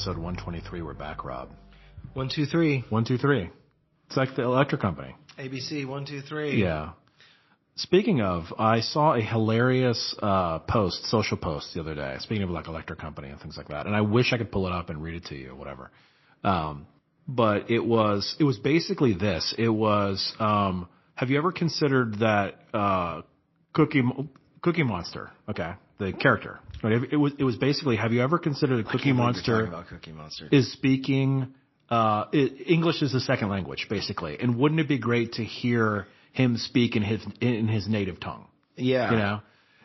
episode 123. We're back, Rob. 1, 2, 3. 1, 2, 3. It's like the electric company. ABC 1, 2, 3. Yeah. Speaking of, I saw a hilarious social post the other day. Speaking of like electric company and things like that, and I wish I could pull it up and read it to you or whatever. But it was basically this. It was, have you ever considered that Cookie Monster? Okay, the character. Right? It was basically, have you ever considered that Cookie Monster is speaking English is a second language, basically, and wouldn't it be great to hear him speak in his native tongue? Yeah, you know.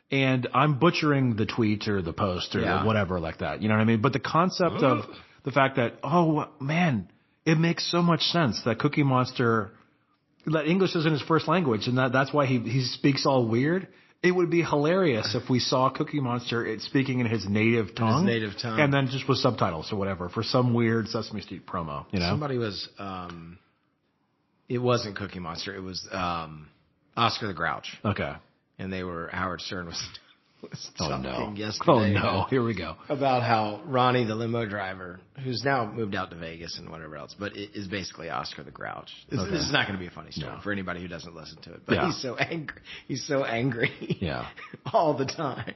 And I'm butchering the tweet or the post or whatever like that. You know what I mean? But the concept of the fact that, oh man, it makes so much sense that Cookie Monster, that English isn't his first language, and that's why he speaks all weird. It would be hilarious if we saw Cookie Monster speaking in his native tongue. And then just with subtitles or whatever for some weird Sesame Street promo, you know? Somebody was, it wasn't Cookie Monster. It was, Oscar the Grouch. Okay. And Howard Stern was talking yesterday. Oh no, here we go. About how Ronnie, the limo driver, who's now moved out to Vegas and whatever else, but is basically Oscar the Grouch. This is not going to be a funny story for anybody who doesn't listen to it. But he's so angry. He's so angry. Yeah. all the time.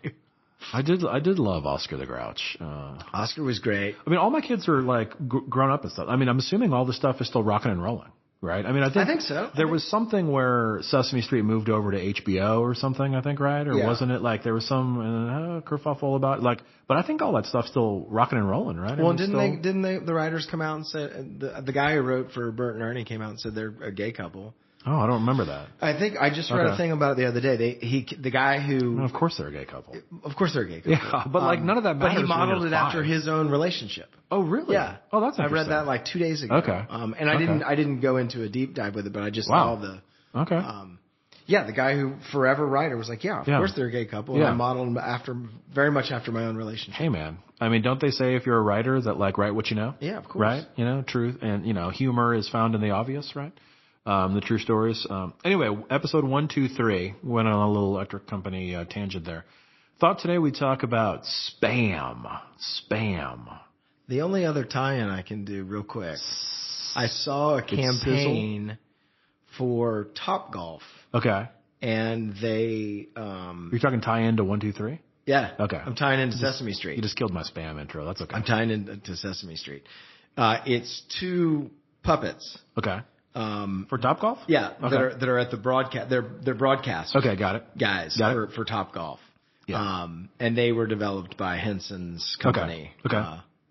I did love Oscar the Grouch. Oscar was great. I mean, all my kids are like grown up and stuff. I mean, I'm assuming all this stuff is still rocking and rolling. Right? I mean, I think so. There was something where Sesame Street moved over to HBO or something, I think, right? Or wasn't it like there was some kerfuffle about like, but I think all that stuff's still rocking and rolling, right? Well, didn't the writers come out and said, the guy who wrote for Bert and Ernie came out and said they're a gay couple. Oh, I don't remember that. I think I just read a thing about it the other day. The guy who... Well, of course they're a gay couple. Of course they're a gay couple. Yeah, but like none of that matters. But he modeled it after his own relationship. Oh, really? Yeah. Oh, that's interesting. I read that like 2 days ago. Okay. And I didn't go into a deep dive with it, but I just saw the... Okay. Yeah, the guy who forever writer was like, of course they're a gay couple. And I modeled them very much after my own relationship. Hey, man. I mean, don't they say if you're a writer that like write what you know? Yeah, of course. Right? You know, truth and, humor is found in the obvious, right? The true stories. Anyway, episode 1, 2, 3 went on a little electric company tangent there. Thought today we'd talk about spam. The only other tie-in I can do real quick. I saw a campaign for Topgolf. Okay. And they... You're talking tie-in to 1, 2, 3? Yeah. Okay. I'm tying into Sesame Street. You just killed my spam intro. That's okay. I'm tying into Sesame Street. It's two puppets. Okay. For Topgolf? Yeah, okay. that are at the broadcast. They're broadcast. Okay, got it. Guys for Topgolf. Yeah. And they were developed by Henson's company. Okay.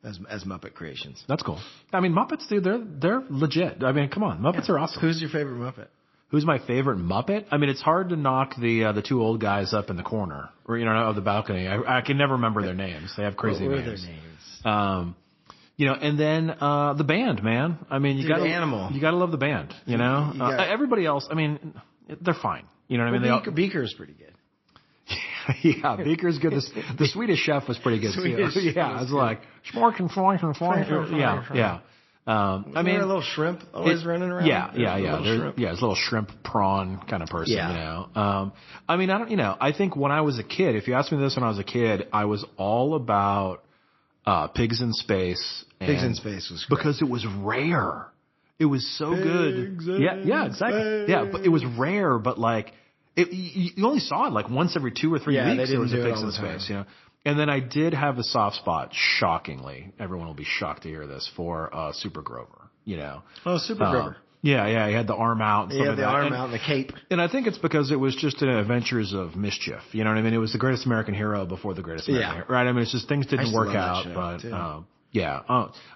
As Muppet Creations. That's cool. I mean, Muppets, dude, they're legit. I mean, come on, Muppets are awesome. Who's your favorite Muppet? Who's my favorite Muppet? I mean, it's hard to knock the two old guys up in the corner or of the balcony. I can never remember their names. They have crazy names. What were their names? And then the band, man. I mean, you gotta love the band. Everybody else. I mean, they're fine. You know what I mean? Beaker's pretty good. Yeah, Beaker's good. The Swedish Chef was pretty good too. Yeah, it's like yeah. I mean, a little shrimp always running around. Yeah. It's a little shrimp prawn kind of person. Yeah. I mean, I think when I was a kid, if you asked me this when I was a kid, I was all about Pigs in Space. Pigs in Space was great. Because it was rare. It was so good. Yeah, exactly. Yeah, but it was rare, but like you only saw it like once every 2 or 3 weeks. There was a Pigs in Space, And then I did have a soft spot, shockingly. Everyone will be shocked to hear this, for Super Grover, Oh, Super Grover. Yeah, he had the arm out and stuff like that. Yeah, the arm out and the cape. And I think it's because it was just an Adventures of Mischief. You know what I mean? It was the Greatest American Hero before the Greatest American Hero. Right? I mean, it's just things didn't work out. But,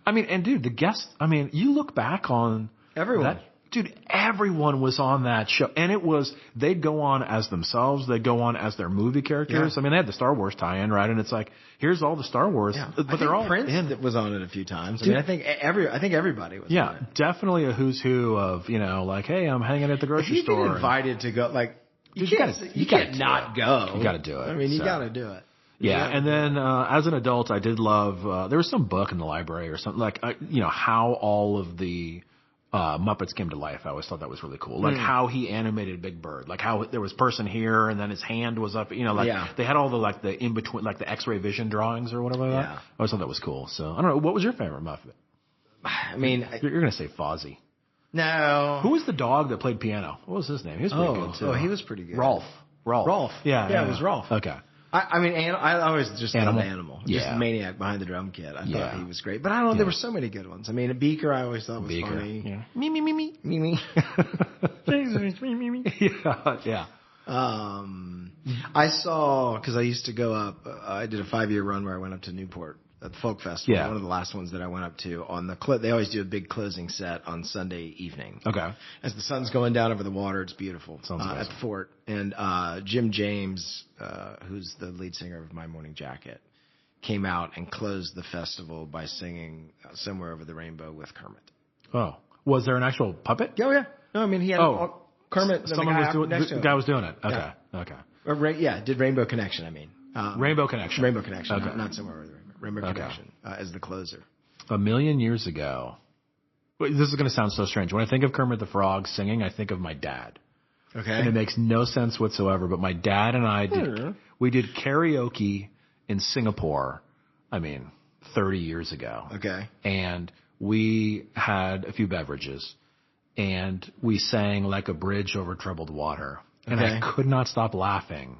I mean, and dude, the guests, I mean, you look back on... Everyone. Dude, everyone was on that show. And they'd go on as themselves. They'd go on as their movie characters. Yeah. I mean, they had the Star Wars tie-in, right? And it's like, here's all the Star Wars. Yeah. But they're all Prince in. Was on it a few times. I mean, I think everybody was on it. Definitely a who's who of, like, hey, I'm hanging at the grocery store. If you've been invited to go, like, you can't not go. You got to do it. I mean, you got to do it. Yeah, and then as an adult, I did love, there was some book in the library or something, like, how all of the Muppets Came to Life. I always thought that was really cool. Like how he animated Big Bird, like how there was person here and then his hand was up, they had all the in between, like the X-ray vision drawings or whatever. I always thought that was cool. So I don't know. What was your favorite Muppet? I mean, you're going to say Fozzie. No. Who was the dog that played piano? What was his name? He was pretty good too. Oh, he was pretty good. Rolf. Yeah, it was Rolf. Okay. I mean, I always just loved Animal. Yeah. Just the maniac behind the drum kit. I thought he was great. But I don't know, there were so many good ones. I mean, Beaker I always thought was funny. Yeah. Me. Yeah. I saw, because I used to go up, I did a 5-year run where I went up to Newport at the Folk Festival. Yeah. One of the last ones that I went up to on the they always do a big closing set on Sunday evening. Okay. As the sun's going down over the water, it's beautiful. Sounds at the fort. And Jim James, who's the lead singer of My Morning Jacket, came out and closed the festival by singing Somewhere Over the Rainbow with Kermit. Oh. Was there an actual puppet? Oh, yeah. No, I mean, he had Kermit. The guy was doing it. Okay. Yeah. Okay. Did Rainbow Connection, I mean. Rainbow Connection. Rainbow Connection. Okay. Not Somewhere Over the Rainbow. Rainbow Connection as the closer. 1,000,000 years ago. This is going to sound so strange. When I think of Kermit the Frog singing, I think of my dad. Okay. And it makes no sense whatsoever. But my dad and I did karaoke in Singapore. 30 years ago. Okay. And we had a few beverages, and we sang Like a Bridge Over Troubled Water. And I could not stop laughing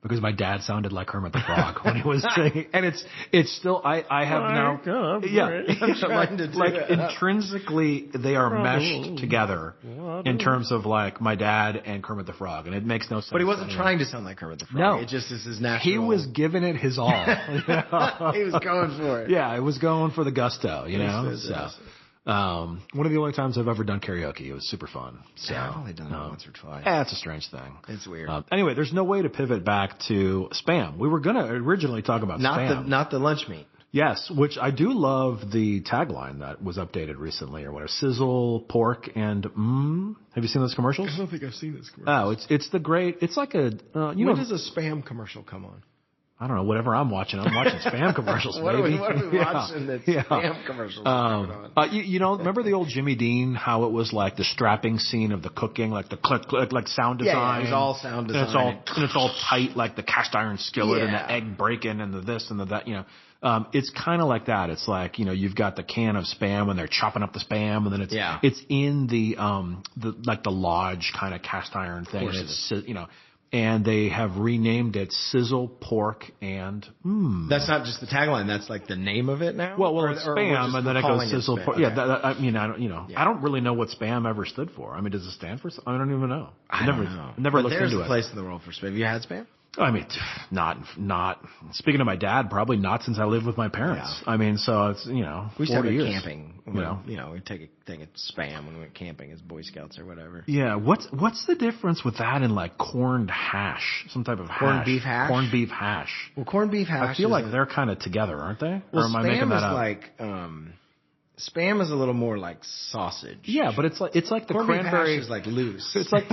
because my dad sounded like Kermit the Frog when he was singing. And it's still, I have now, intrinsically they are meshed together in terms of like my dad and Kermit the Frog. And it makes no sense. But he wasn't trying to sound like Kermit the Frog. No. It just is his natural. He was giving it his all. He was going for it. Yeah, it was going for the gusto, So. One of the only times I've ever done karaoke. It was super fun. So, I've only done it once or twice. It's a strange thing. It's weird. Anyway, there's no way to pivot back to Spam. We were going to originally talk about Spam. Not the lunch meat. Yes, which I do love the tagline that was updated recently or whatever. Sizzle, pork, and Have you seen those commercials? I don't think I've seen those commercials. Oh, it's the great, it's like a, when does a Spam commercial come on? I don't know, whatever I'm watching Spam commercials, what baby. What are we watching that Spam commercials are on? Remember the old Jimmy Dean, how it was like the strapping scene of the cooking, like the click, like sound design? Yeah, it was all sound design. And it's all tight, like the cast iron skillet and the egg breaking and the this and the that, it's kind of like that. It's like, you've got the can of Spam and they're chopping up the Spam and then it's in the lodge kind of cast iron thing. And it's, and they have renamed it Sizzle, Pork, and That's not just the tagline. That's like the name of it now. Well, it's Spam, and then it goes Sizzle, Pork. Okay. Yeah, I don't really know what Spam ever stood for. Does it stand for? I don't even know. I don't know. Never looked into it. There's a place in the world for Spam. Have you had Spam? Not. Speaking of my dad, probably not since I lived with my parents. Yeah. So it's we used to have years. Camping. We take a thing of Spam when we went camping as Boy Scouts or whatever. Yeah. What's the difference with that and like corned hash, some type of corned beef hash? Corned beef hash. Well, corned beef hash. I feel like they're kind of together, aren't they? Well, or am I making that up? Like Spam is a little more like sausage. Yeah, but it's like the corned cranberry beef hash is like loose. It's like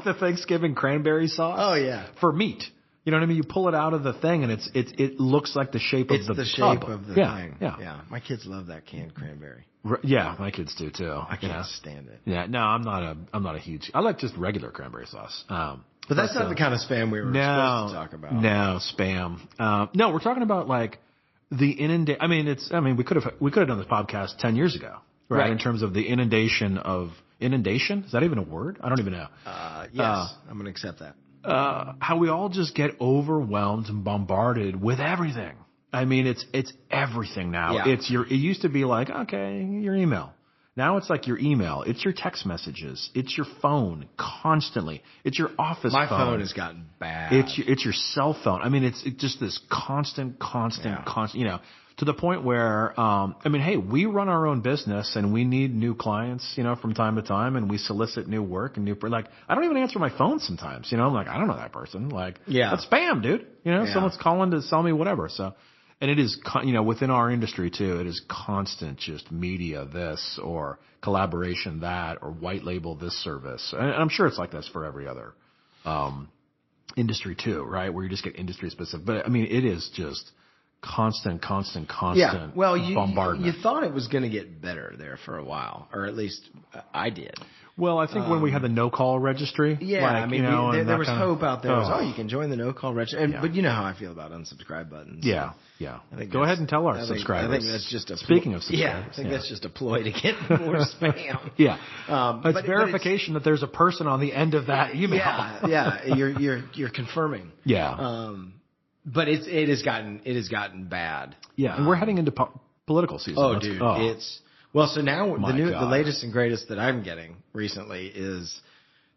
the Thanksgiving cranberry sauce. Oh yeah, for meat. You know what I mean? You pull it out of the thing, and it looks like the shape of the tub. It's the shape of the thing. Yeah. Yeah. My kids love that canned cranberry. Yeah, my kids do too. I can't stand it. Yeah, no, I'm not a huge. I like just regular cranberry sauce. But that's not the kind of Spam we were supposed to talk about. No, Spam. No, we're talking about like the inundation. We could have done this podcast 10 years ago, right? In terms of the inundation. Is that even a word? I don't even know. Yes, I'm going to accept that. How we all just get overwhelmed and bombarded with everything. It's everything now. Yeah. It used to be like, okay, your email. Now it's like your email. It's your text messages. It's your phone constantly. It's your office phone. My phone has gotten bad. It's your cell phone. It's just this constant, to the point where, hey, we run our own business and we need new clients, from time to time, and we solicit new work and I don't even answer my phone sometimes, I'm like, I don't know that person. That's spam, dude. Someone's calling to sell me whatever. So, and it is, within our industry too, it is constant just media this or collaboration that or white label this service. And I'm sure it's like this for every other, industry too, right? Where you just get industry specific. But it is just constant Yeah. Well, bombardment. You thought it was going to get better there for a while, or at least I did. Well, I think when we had the no-call registry. Yeah, like, I mean, there was hope out there. You can join the no-call registry. Yeah. But you know how I feel about unsubscribe buttons. Yeah, yeah. Go ahead and tell our subscribers. I think that's just a Speaking of subscribers. Yeah, I think that's just a ploy to get more spam. Yeah. It's verification that there's a person on the end of that email. Yeah. You're confirming. Yeah. But it has gotten bad. Yeah, and we're heading into political season. Oh, dude, it's... Well, so now the latest and greatest that I'm getting recently is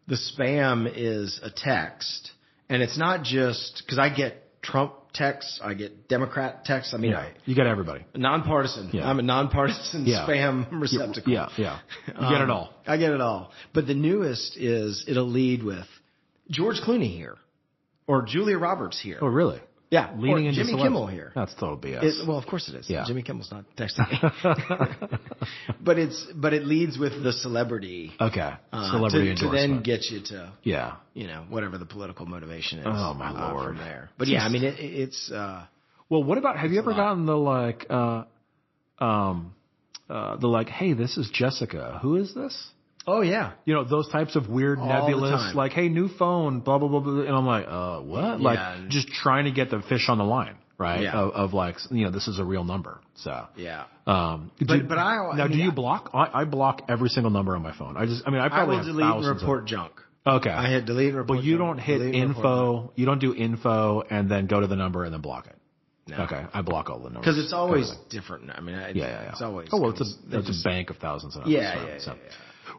the spam is a text, and it's not just because I get Trump texts, I get Democrat texts. I mean, you get everybody. Nonpartisan. Yeah. I'm a nonpartisan spam receptacle. Yeah. You get it all. I get it all. But the newest is it'll lead with George Clooney here, or Julia Roberts here. Oh, really? Yeah, leaning into Jimmy Kimmel here. That's total BS. Well, of course it is. Yeah. Jimmy Kimmel's not texting me. but it leads with the celebrity. Okay. Celebrity to then get you to whatever the political motivation is. Oh my Lord. From there. But yeah, I mean it's. Well, what about? Have you ever gotten the hey, this is Jessica. Who is this? Oh yeah. Those types of weird nebulous, like, hey, new phone, blah, blah, blah, blah. And I'm like, what? Yeah. Like, just trying to get the fish on the line, right? Yeah. Of like, this is a real number. So. Yeah. Do you block? I block every single number on my phone. I probably will delete and report junk. Okay. I hit delete and report. But you don't hit info. You don't do info and then go to the number and then block it. No. Okay, I block all the numbers. Because it's always different. I mean, it's always. Oh, well, it's a bank of thousands of numbers. Yeah.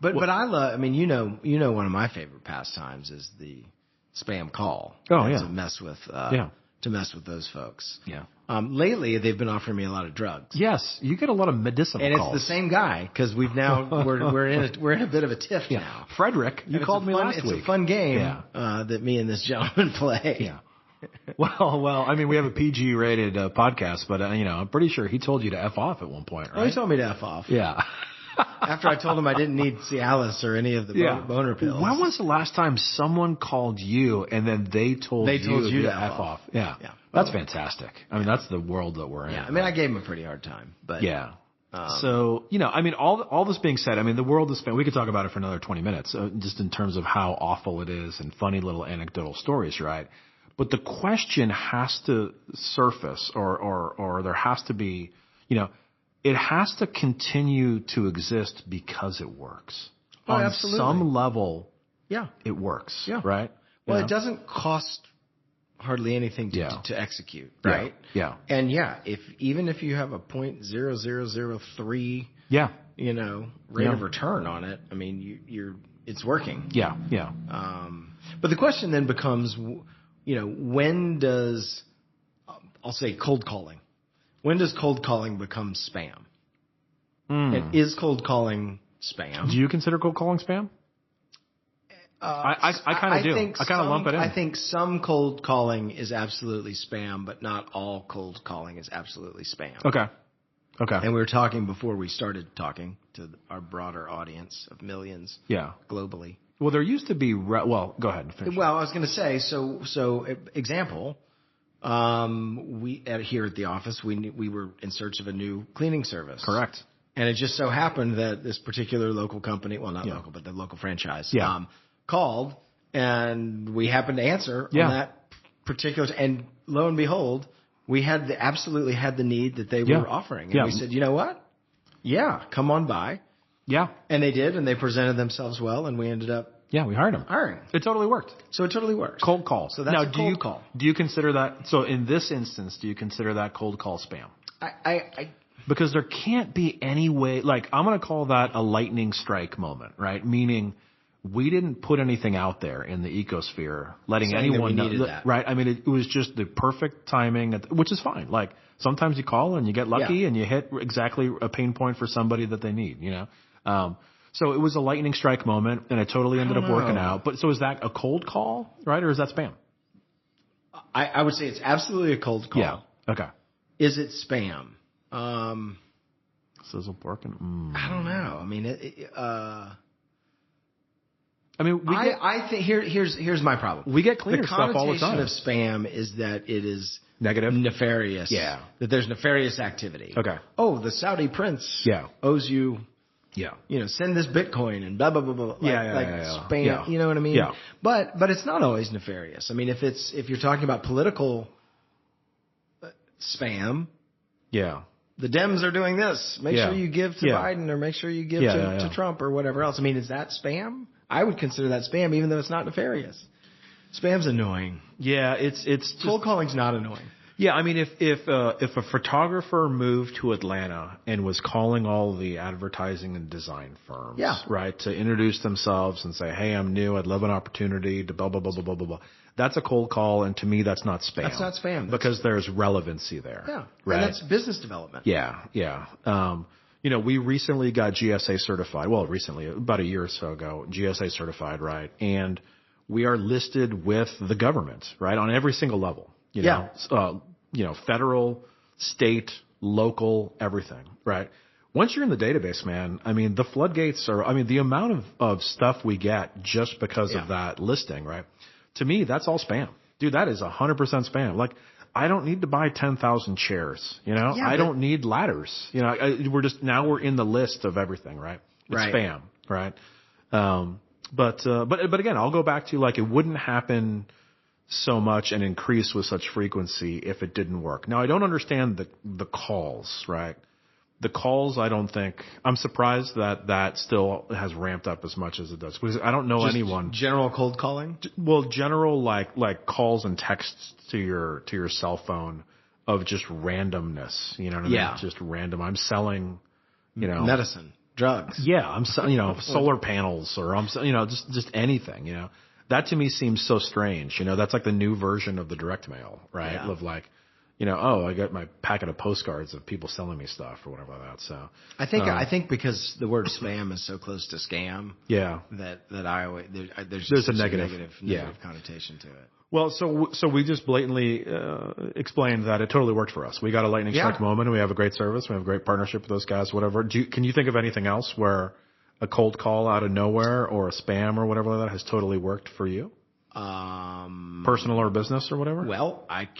But I love. I mean, one of my favorite pastimes is the spam call. Oh yeah. To mess with. To mess with those folks. Yeah. Lately, they've been offering me a lot of drugs. Yes, you get a lot of medicinal calls. And it's the same guy because we're in a bit of a tiff now. Frederick, you called me last week. It's a fun game that me and this gentleman play. Yeah. Well, I mean, we have a PG rated podcast, but I'm pretty sure he told you to F off at one point, right? Oh, he told me to F off. Yeah. After I told him I didn't need Cialis or any of the boner pills. When was the last time someone called you and then they told you to F off? Yeah. That's fantastic. I mean, that's the world that we're in. Yeah. I mean, I gave him a pretty hard time, but yeah. So, I mean, all this being said, I mean, the world is, we could talk about it for another 20 minutes, just in terms of how awful it is and funny little anecdotal stories, right? But the question has to surface or there has to be, it has to continue to exist because it works. Oh, on absolutely. some level, it works. Yeah. Right? Well, it doesn't cost hardly anything to execute, right? Yeah. And even if you have a .0003 rate of return on it, I mean, it's working. Yeah. But the question then becomes, when does, I'll say cold calling. When does cold calling become spam? And is cold calling spam? Do you consider cold calling spam? I kind of do. I kind of lump it in. I think some cold calling is absolutely spam, but not all cold calling is absolutely spam. Okay. And we were talking before we started talking to our broader audience of millions. Yeah. Globally. Well, there used to be. Well, go ahead and finish. Well, I was going to say. So example. Here at the office, we were in search of a new cleaning service. Correct. And it just so happened that this particular local company, well, not local, but the local franchise, called, and we happened to answer on that particular. And lo and behold, we absolutely had the need that they were offering, and we said, you know what? Yeah, come on by. Yeah. And they did, and they presented themselves well, and we ended up. Yeah, we hired them. It totally worked. So it totally works. Cold call. So that's a cold call. Do you consider that? So in this instance, do you consider that cold call spam? Because there can't be any way. Like, I'm going to call that a lightning strike moment, right? Meaning, we didn't put anything out there in the ecosphere, letting anyone know. That. Right? I mean, it was just the perfect timing, which is fine. Like, sometimes you call and you get lucky and you hit exactly a pain point for somebody that they need. So it was a lightning strike moment, and it totally ended up working out. But so is that a cold call, right, or is that spam? I would say it's absolutely a cold call. Yeah. Okay. Is it spam? Sizzle pork and. I don't know. I mean, I mean, I think here's my problem. We get cleaner stuff all the time. The connotation of spam is that it is negative, nefarious. Yeah. That there's nefarious activity. Okay. Oh, the Saudi prince. Owes you. Yeah. Send this Bitcoin and blah blah blah blah. Spam. Yeah. You know what I mean? Yeah. But it's not always nefarious. I mean, if you're talking about political spam. Yeah. The Dems are doing this. Make sure you give to Biden, or make sure you give to Trump, or whatever else. I mean, is that spam? I would consider that spam, even though it's not nefarious. Spam's annoying. Yeah, it's cold calling's not annoying. Yeah, I mean, if a photographer moved to Atlanta and was calling all the advertising and design firms, right, to introduce themselves and say, "Hey, I'm new. I'd love an opportunity to blah blah blah blah blah blah blah." That's a cold call, and to me, that's not spam. That's not spam. Because there's relevancy there. Yeah. Right. And that's business development. Yeah. We recently got GSA certified. Well, recently, about a year or so ago, GSA certified, right? And we are listed with the government, right, on every single level. Federal, state, local, everything, right? Once you're in the database, man, I mean, the floodgates the amount of stuff we get just because of that listing, right? To me, that's all spam. Dude, that is 100% spam. Like, I don't need to buy 10,000 chairs, I don't need ladders. We're in the list of everything, right? It's spam, right? But again, I'll go back to, like, it wouldn't happen so much and increase with such frequency if it didn't work. Now, I don't understand the calls, right? The calls, I don't think, I'm surprised that still has ramped up as much as it does. Because I don't know anyone. General cold calling? Well, general like calls and texts to your cell phone of just randomness. You know what I mean? Just random. I'm selling, medicine, drugs. Yeah, I'm selling, solar panels, or I'm just anything. That to me seems so strange. That's like the new version of the direct mail, right? Yeah. Of like, I got my packet of postcards of people selling me stuff or whatever like that. So I think because the word spam is so close to scam, that I always there's a negative connotation to it. Well, so we just blatantly explained that it totally worked for us. We got a lightning strike moment, and we have a great service. We have a great partnership with those guys. Whatever. Can you think of anything else where a cold call out of nowhere or a spam or whatever like that has totally worked for you? Personal or business or whatever? Well, let's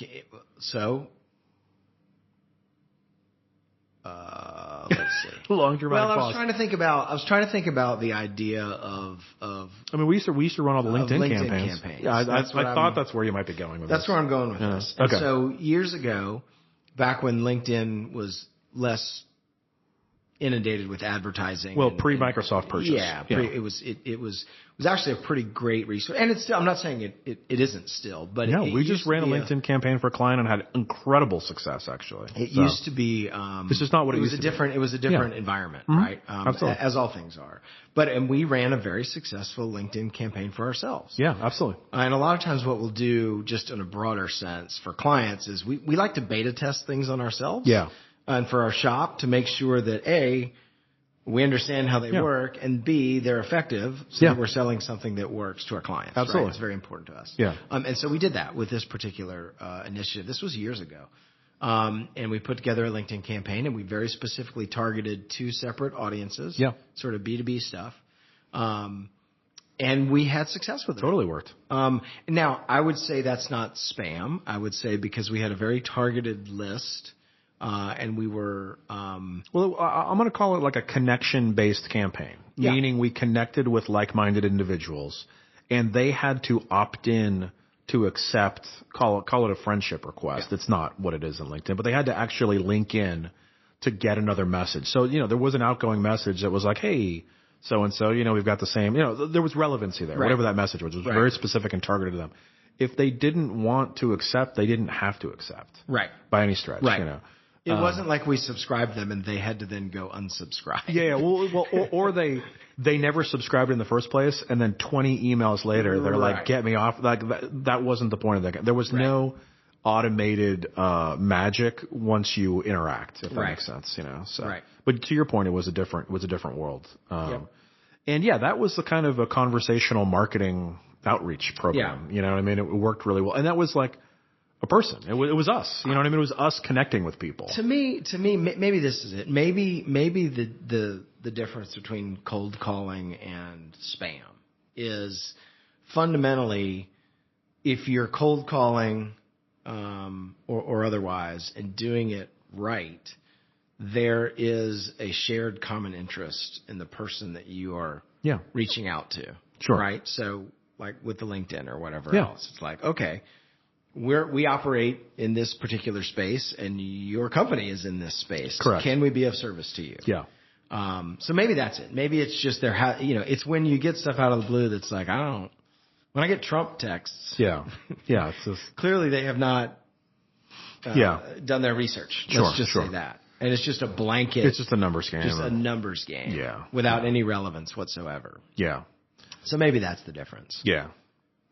see. Long dramatic pause. I was trying to think about the idea of. I mean, we used to run all the LinkedIn campaigns. Yeah, I thought that's where you might be going with this. That's where I'm going with this. Okay. And so years ago, back when LinkedIn was less inundated with advertising. Well, pre-Microsoft purchase. It was actually a pretty great resource, and it's still. I'm not saying it isn't still, but we just ran a LinkedIn campaign for a client and had incredible success. Actually, it used to be. This is not what it used to be. It was a different environment, right? Absolutely. As all things are. And we ran a very successful LinkedIn campaign for ourselves. Yeah, absolutely. And a lot of times, what we'll do, just in a broader sense, for clients, is we like to beta test things on ourselves. Yeah. And for our shop to make sure that A, we understand how they work, and B, they're effective, so that we're selling something that works to our clients. Absolutely. Right? It's very important to us. Yeah. And so we did that with this particular initiative. This was years ago. And we put together a LinkedIn campaign, and we very specifically targeted two separate audiences. Yeah. Sort of B2B stuff. And we had success with it. Totally worked. Now, I would say that's not spam. I would say because we had a very targeted list. And we were. I'm going to call it like a connection-based campaign, meaning we connected with like-minded individuals, and they had to opt in to accept. Call it a friendship request. Yeah. It's not what it is in LinkedIn, but they had to actually link in to get another message. So there was an outgoing message that was like, "Hey, so and so, we've got the same." There was relevancy there. Right. Whatever that message was, very specific and targeted to them. If they didn't want to accept, they didn't have to accept. Right. By any stretch. Right. It wasn't like we subscribed them and they had to then go unsubscribe. Yeah. Well, or they never subscribed in the first place, and then 20 emails later they're like, "Get me off!" Like that wasn't the point of that. There was no automated magic once you interact, if that makes sense. So. Right. But to your point, it was a different world. And that was the kind of a conversational marketing outreach program. Yeah. You know what I mean? It worked really well, and that was like a person. It was us. You know what I mean? It was us connecting with people. To me, maybe this is it. Maybe the difference between cold calling and spam is fundamentally, if you're cold calling or otherwise and doing it right, there is a shared common interest in the person that you are reaching out to. Sure. Right? So like with the LinkedIn or whatever else, it's like, okay, we operate in this particular space and your company is in this space. Correct. Can we be of service to you? Yeah. So maybe that's it. Maybe it's just it's when you get stuff out of the blue that's like, when I get Trump texts. Yeah. Yeah. It's just, clearly they have not done their research. Let's just say that. And it's just a blanket. It's just a numbers game. Just a numbers game. Yeah. Without any relevance whatsoever. Yeah. So maybe that's the difference. Yeah.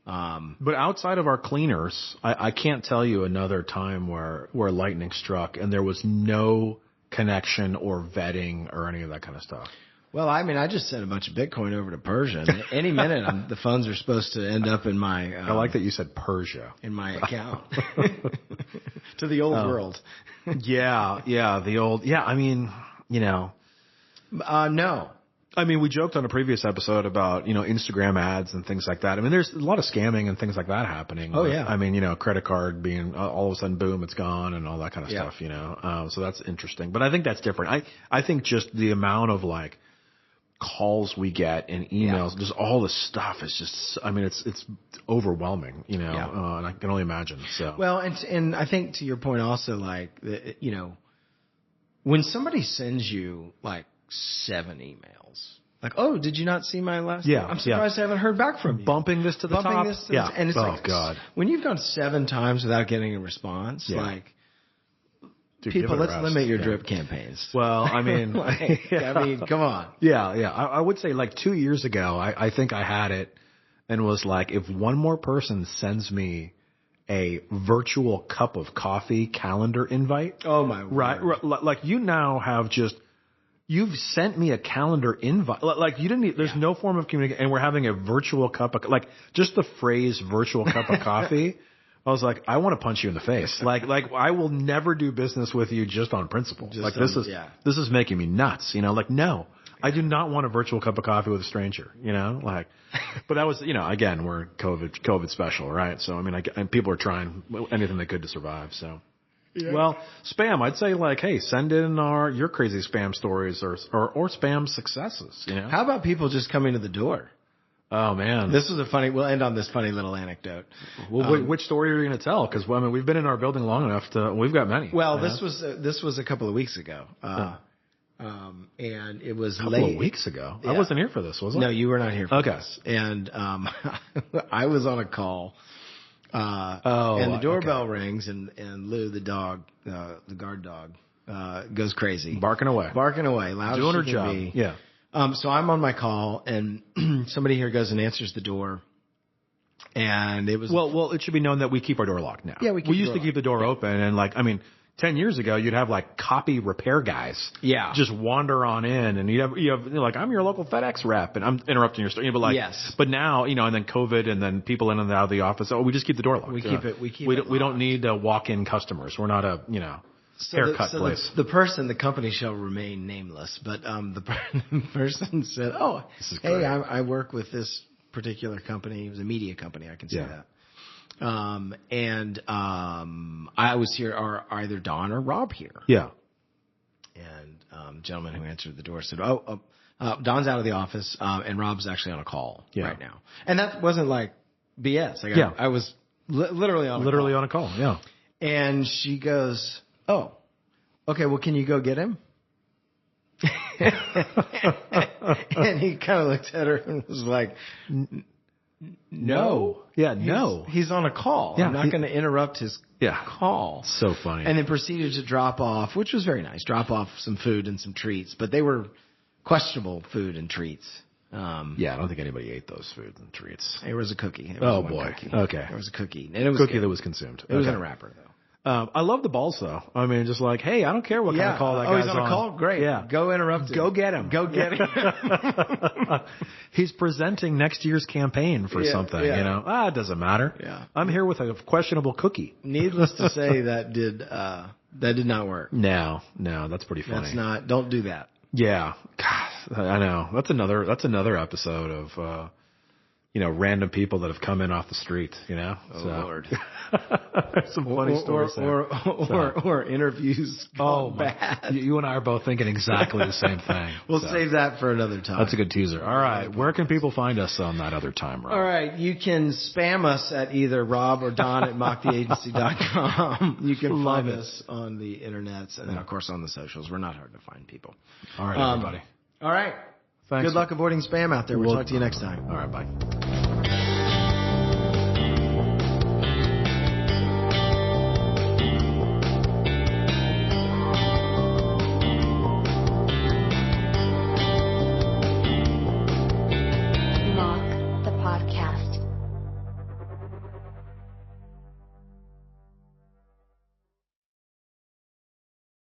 But outside of our cleaners, I can't tell you another time where lightning struck and there was no connection or vetting or any of that kind of stuff. Well, I mean, I just sent a bunch of Bitcoin over to Persia. And any minute, the funds are supposed to end up in my. I like that you said Persia in my account to the old world. Yeah, the old. Yeah, I mean, no. I mean, we joked on a previous episode about, Instagram ads and things like that. I mean, there's a lot of scamming and things like that happening. Oh, yeah. I mean, credit card being all of a sudden, boom, it's gone and all that kind of stuff, so that's interesting. But I think that's different. I think just the amount of like calls we get and emails, just all this stuff is just, I mean, it's overwhelming, and I can only imagine. So, well, and I think to your point also, like, when somebody sends you like 7 emails, like, oh, did you not see my last? Yeah, I'm surprised I haven't heard back from you. Bumping this to the top. And it's God. When you've gone 7 times without getting a response, like, dude, people, let's limit your drip campaigns. Well, I mean, I mean, come on. Yeah. I would say like 2 years ago, I think I had it and was like, if one more person sends me a virtual cup of coffee calendar invite. Oh my word. Right. Like you now have you've sent me a calendar invite. Like you didn't, there's no form of communication and we're having a virtual cup of, like just the phrase virtual cup of coffee. I was like, I want to punch you in the face. Like I will never do business with you just on principle. This is making me nuts. Like, no, I do not want a virtual cup of coffee with a stranger, but that was, again, we're COVID special, right? So, I mean, and people are trying anything they could to survive. So, well, spam, I'd say like, hey, send in your crazy spam stories or spam successes, How about people just coming to the door? Oh man, we'll end on this funny little anecdote. Well, which story are you going to tell? Because I mean, we've been in our building long enough we've got many. Well, this was a couple of weeks ago. And it was a couple of weeks ago. Yeah. I wasn't here for this, was I? No, you were not here for this. And, I was on a call, and the doorbell rings and Lou, the dog, the guard dog, goes crazy. Barking away, loud. Doing her job. Be. Yeah. So I'm on my call and somebody here goes and answers the door. And it was, well, it should be known that we keep our door locked now. Yeah, we used to keep the door open and 10 years ago, you'd have like copy repair guys. Yeah. Just wander on in and you have like, I'm your local FedEx rep and I'm interrupting your story. But like, yes. But now, and then COVID and then people in and out of the office. Oh, we just keep the door locked. We don't need walk-in customers. We're not a, haircut place. The company shall remain nameless, but, the person said, oh, hey, I work with this particular company. It was a media company. I can say that. I was here, are either Don or Rob here? Yeah. And, gentleman who answered the door said, Don's out of the office, and Rob's actually on a call right now. And that wasn't like BS. I was literally on a call. Yeah. And she goes, oh, okay, well, can you go get him? And he kind of looked at her and was like, no. Yeah, no. He's on a call. Yeah, I'm not going to interrupt his call. So funny. And then proceeded to drop off, which was very nice, drop off some food and some treats, but they were questionable food and treats. I don't think anybody ate those foods and treats. There was a cookie. Cookie. Okay. There was a cookie. And it was cookie that was consumed. It was in a wrapper, though. I love the balls, though. I mean, just like, hey, I don't care what kind of call that guy's he's on a call? Great. Yeah. Go interrupt him. Go get him. Go get him. He's presenting next year's campaign for something, it doesn't matter. Yeah. I'm here with a questionable cookie. Needless to say, that did not work. No, that's pretty funny. Don't do that. Yeah. God, I know. That's another episode of, random people that have come in off the street, Oh, Lord. Some funny stories or interviews. Bad. You and I are both thinking exactly the same thing. We'll save that for another time. That's a good teaser. All right. Where can people find us on that other time, Rob? All right. You can spam us at either Rob or Don at mocktheagency.com. You can find us on the internets and then, of course, on the socials. We're not hard to find people. All right, everybody. All right. Thanks. Good luck avoiding spam out there. We'll talk to you next time. All right. Bye.